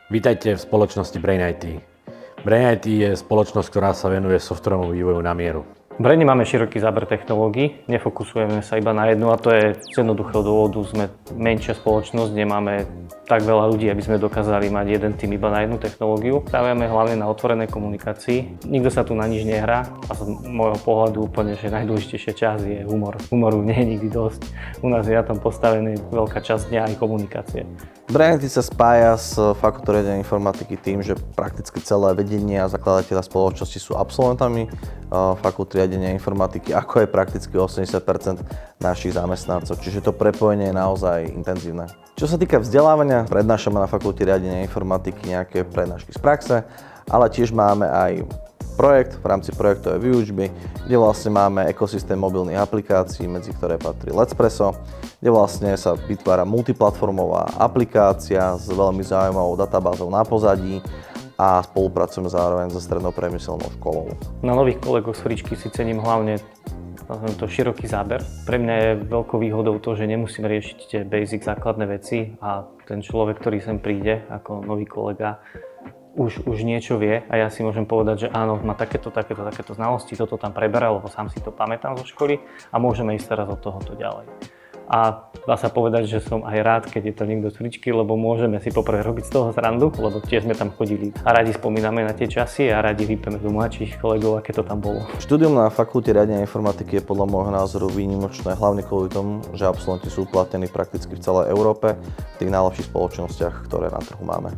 Vítajte v spoločnosti Brain IT. Brain IT je spoločnosť, ktorá sa venuje softwarovému vývoju na mieru. V Braine máme široký záber technológií, nefokusujeme sa iba na jednu a to je z jednoduchého dôvodu. Sme menšia spoločnosť, nemáme tak veľa ľudí, aby sme dokázali mať jeden tým iba na jednu technológiu. Stavíme hlavne na otvorenej komunikácii. Nikto sa tu na nič nehrá a z môjho pohľadu úplne, že najdôležitejšia časť je humor. Humoru nie je nikdy dosť. U nás je na tom postavený veľká časť dňa aj komunikácie. Brain IT sa spája s fakultou riadenia informatiky tým, že prakticky celé vedenie a zakladatelia spoločnosti sú absolventami fakulty riadenia informatiky, ako je prakticky 80% našich zamestnancov, čiže to prepojenie je naozaj intenzívne. Čo sa týka vzdelávania, prednášame na fakulte riadenia informatiky nejaké prednášky z praxe, ale tiež máme aj projekt v rámci projektovej výučby, kde vlastne máme ekosystém mobilných aplikácií, medzi ktoré patrí Letspresso, kde vlastne sa vytvára multiplatformová aplikácia s veľmi zaujímavou databázou na pozadí a spolupracujeme zároveň so strednou priemyselnou školou. Na nových kolegoch z Fričky si cením hlavne to široký záber. Pre mňa je veľkou výhodou to, že nemusím riešiť tie basic základné veci a ten človek, ktorý sem príde ako nový kolega, už niečo vie a ja si môžem povedať, že áno, má takéto znalosti, toto tam preberal, lebo sám si to pamätám zo školy a môžeme ísť teraz od tohoto ďalej. A dá sa povedať, že som aj rád, keď je to niekto z Fričky, lebo môžeme si poprvé robiť z toho srandu, lebo tiež sme tam chodili a radi spomíname na tie časy a radi vypeme do mladších kolegov, aké to tam bolo. Štúdium na fakulte riadenia informatiky je podľa môjho názoru výnimočné, hlavne kvôli tomu, že absolventi sú uplatnení prakticky v celej Európe, v tých najlepších spoločnostiach, ktoré na trhu máme.